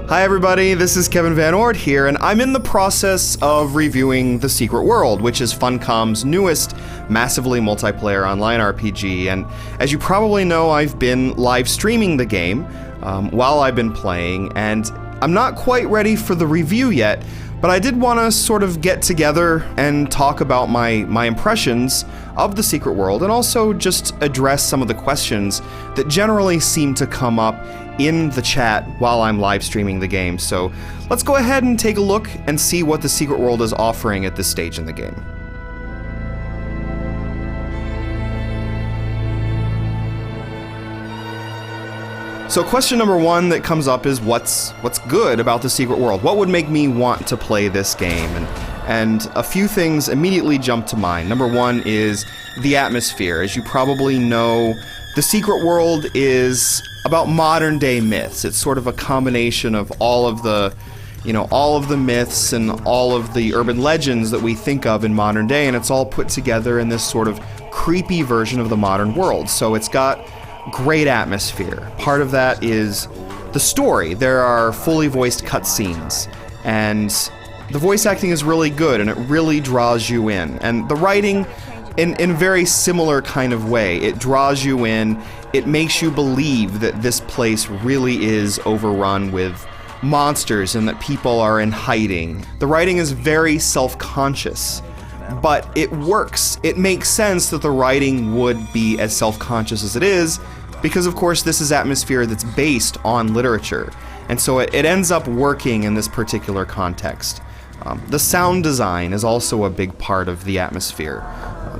Hi everybody, this is Kevin VanOrd here, and I'm in the process of reviewing The Secret World, which is Funcom's newest, massively multiplayer online RPG, and as you probably know, I've been live streaming the game while I've been playing, and I'm not quite ready for the review yet, but I did want to sort of get together and talk about my impressions of The Secret World, and also just address some of the questions that generally seem to come up in the chat while I'm live streaming the game. So let's go ahead and take a look and see what The Secret World is offering at this stage in the game. So question number one that comes up is what's good about The Secret World? What would make me want to play this game? And a few things immediately jump to mind. Number one is the atmosphere. As you probably know, The Secret World is about modern day myths. It's sort of a combination of all of the myths and all of the urban legends that we think of in modern day, and it's all put together in this sort of creepy version of the modern world. So it's got great atmosphere. Part of that is the story. There are fully voiced cutscenes, and the voice acting is really good, and it really draws you in. And the writing, in a very similar kind of way, it draws you in. It makes you believe that this place really is overrun with monsters and that people are in hiding. The writing is very self-conscious, but it works. It makes sense that the writing would be as self-conscious as it is, because of course this is atmosphere that's based on literature, and so it ends up working in this particular context. The sound design is also a big part of the atmosphere.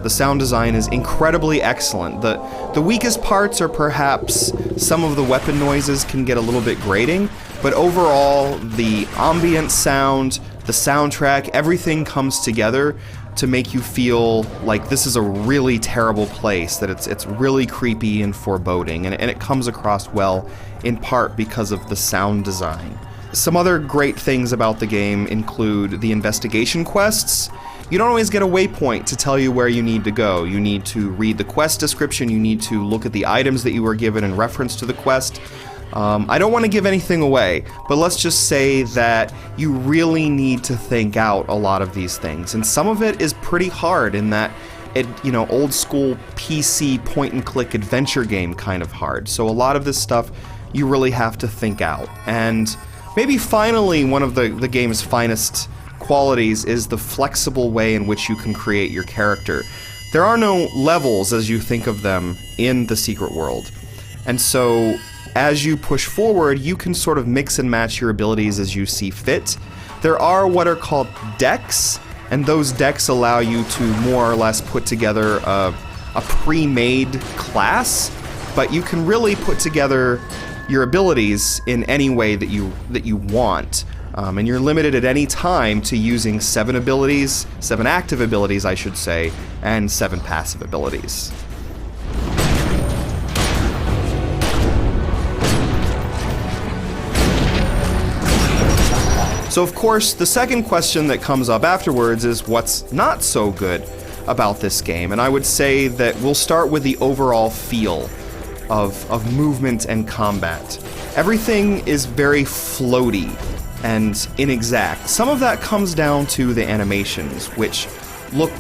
The sound design is incredibly excellent. The weakest parts are perhaps some of the weapon noises can get a little bit grating, but overall the ambient sound, the soundtrack, everything comes together to make you feel like this is a really terrible place, that it's really creepy and foreboding, and it comes across well in part because of the sound design. Some other great things about the game include the investigation quests. You don't always get a waypoint to tell you where you need to go. You need to read the quest description, you need to look at the items that you were given in reference to the quest. I don't want to give anything away, but let's just say that you really need to think out a lot of these things, and some of it is pretty hard in that old school PC point-and-click adventure game kind of hard. So a lot of this stuff you really have to think out. And maybe finally, one of the game's finest qualities is the flexible way in which you can create your character. There are no levels as you think of them in The Secret World, and so as you push forward, you can sort of mix and match your abilities as you see fit. There are what are called decks, and those decks allow you to more or less put together a pre-made class, but you can really put together your abilities in any way that you want. And you're limited at any time to using 7 active abilities, I should say, and 7 passive abilities. So of course, the second question that comes up afterwards is what's not so good about this game, and I would say that we'll start with the overall feel of movement and combat. Everything is very floaty and inexact. Some of that comes down to the animations, which look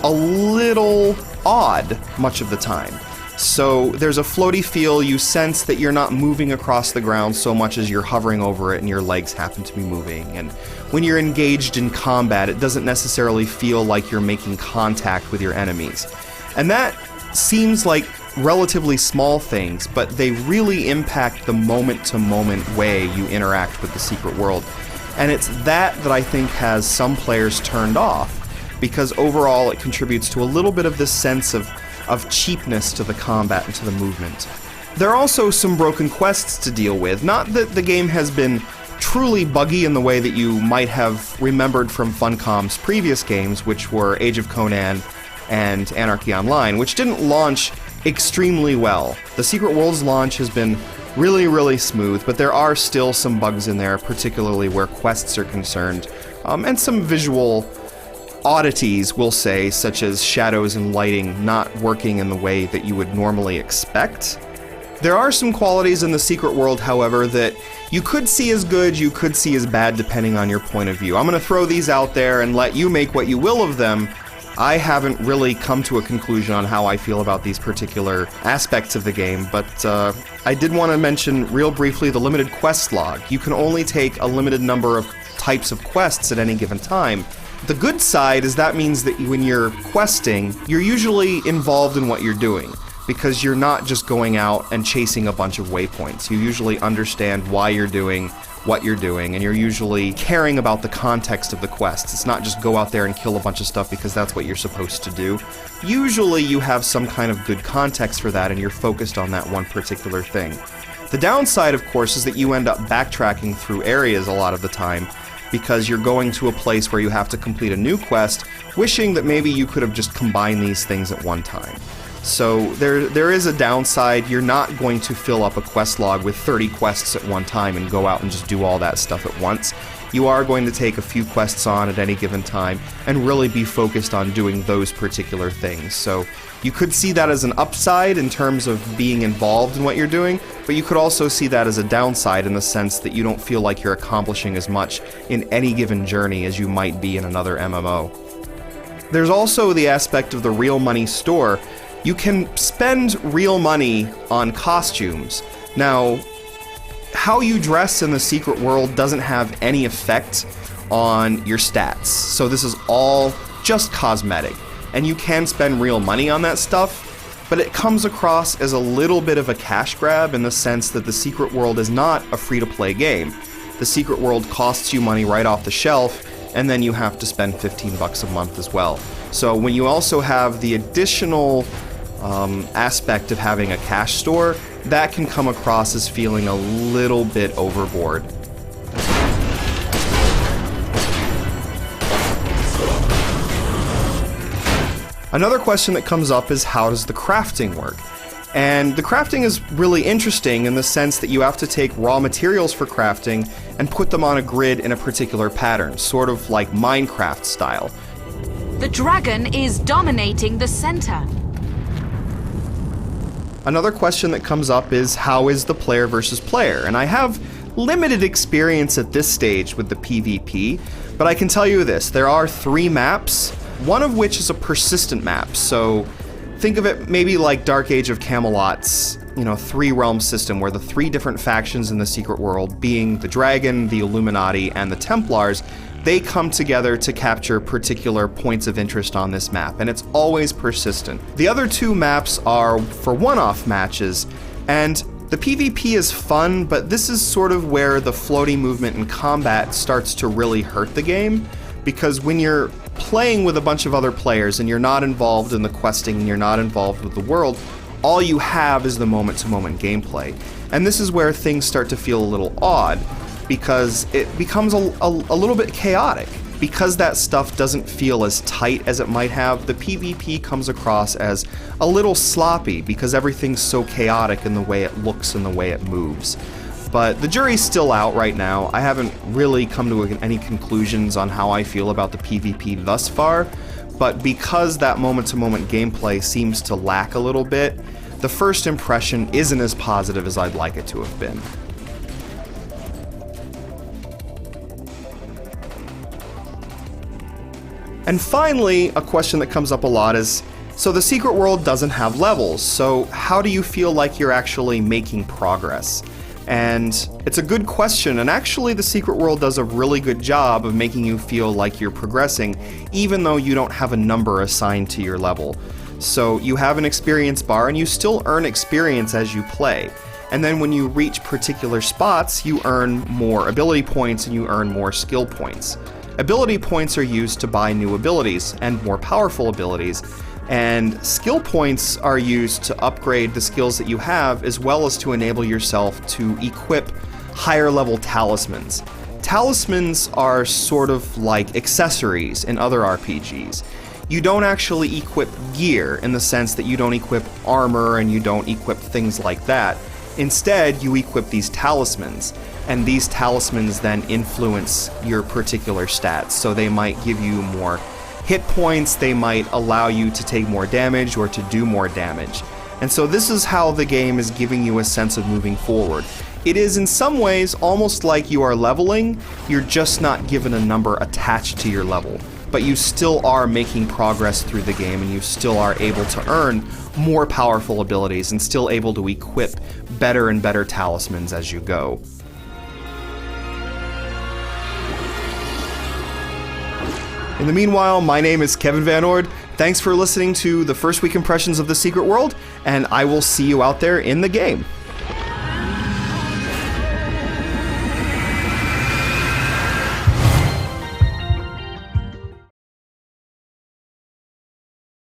a little odd much of the time. So there's a floaty feel. You sense that you're not moving across the ground so much as you're hovering over it and your legs happen to be moving. And when you're engaged in combat, it doesn't necessarily feel like you're making contact with your enemies. And that seems like relatively small things, but they really impact the moment-to-moment way you interact with The Secret World. And it's that I think has some players turned off, because overall it contributes to a little bit of this sense of cheapness to the combat and to the movement. There are also some broken quests to deal with. Not that the game has been truly buggy in the way that you might have remembered from Funcom's previous games, which were Age of Conan and Anarchy Online, which didn't launch extremely well. The Secret World's launch has been really, really smooth, but there are still some bugs in there, particularly where quests are concerned, and some visual oddities, we'll say, such as shadows and lighting not working in the way that you would normally expect. There are some qualities in the secret world, however, that you could see as good, you could see as bad, depending on your point of view. I'm going to throw these out there and let you make what you will of them. I haven't really come to a conclusion on how I feel about these particular aspects of the game, but I did want to mention real briefly the limited quest log. You can only take a limited number of types of quests at any given time. The good side is that means that when you're questing, you're usually involved in what you're doing, because you're not just going out and chasing a bunch of waypoints. You usually understand why you're doing what you're doing, and you're usually caring about the context of the quest. It's not just go out there and kill a bunch of stuff because that's what you're supposed to do. Usually you have some kind of good context for that, and you're focused on that one particular thing. The downside, of course, is that you end up backtracking through areas a lot of the time, because you're going to a place where you have to complete a new quest, wishing that maybe you could have just combined these things at one time. So there is a downside. You're not going to fill up a quest log with 30 quests at one time and go out and just do all that stuff at once. You are going to take a few quests on at any given time and really be focused on doing those particular things. So you could see that as an upside in terms of being involved in what you're doing, but you could also see that as a downside in the sense that you don't feel like you're accomplishing as much in any given journey as you might be in another MMO. There's also the aspect of the real money store. You can spend real money on costumes. Now, how you dress in the secret world doesn't have any effect on your stats. So this is all just cosmetic. And you can spend real money on that stuff, but it comes across as a little bit of a cash grab in the sense that the secret world is not a free-to-play game. The secret world costs you money right off the shelf, and then you have to spend $15 a month as well. So when you also have the additional aspect of having a cash store, that can come across as feeling a little bit overboard. Another question that comes up is, how does the crafting work? And the crafting is really interesting in the sense that you have to take raw materials for crafting and put them on a grid in a particular pattern, sort of like Minecraft style. The dragon is dominating the center. Another question that comes up is, how is the player versus player? And I have limited experience at this stage with the PvP, but I can tell you this, there are 3 maps, one of which is a persistent map. So think of it maybe like Dark Age of Camelot's, 3-realm system, where the 3 different factions in the secret world, being the Dragon, the Illuminati, and the Templars, they come together to capture particular points of interest on this map, and it's always persistent. The other 2 maps are for one-off matches, and the PvP is fun, but this is sort of where the floaty movement in combat starts to really hurt the game, because when you're playing with a bunch of other players and you're not involved in the questing and you're not involved with the world, all you have is the moment-to-moment gameplay. And this is where things start to feel a little odd, because it becomes a little bit chaotic. Because that stuff doesn't feel as tight as it might have, the PvP comes across as a little sloppy because everything's so chaotic in the way it looks and the way it moves. But the jury's still out right now. I haven't really come to any conclusions on how I feel about the PvP thus far, but because that moment-to-moment gameplay seems to lack a little bit, the first impression isn't as positive as I'd like it to have been. And finally, a question that comes up a lot is, so the secret world doesn't have levels, so how do you feel like you're actually making progress? And it's a good question, and actually the secret world does a really good job of making you feel like you're progressing, even though you don't have a number assigned to your level. So you have an experience bar, and you still earn experience as you play. And then when you reach particular spots, you earn more ability points and you earn more skill points. Ability points are used to buy new abilities and more powerful abilities, and skill points are used to upgrade the skills that you have, as well as to enable yourself to equip higher level talismans. Talismans are sort of like accessories in other RPGs. You don't actually equip gear in the sense that you don't equip armor and you don't equip things like that. Instead, you equip these talismans, and these talismans then influence your particular stats. So they might give you more hit points, they might allow you to take more damage or to do more damage. And so this is how the game is giving you a sense of moving forward. It is in some ways almost like you are leveling, you're just not given a number attached to your level. But you still are making progress through the game, and you still are able to earn more powerful abilities and still able to equip better and better talismans as you go. In the meanwhile, my name is Kevin VanOrd. Thanks for listening to the first week impressions of The Secret World, and I will see you out there in the game.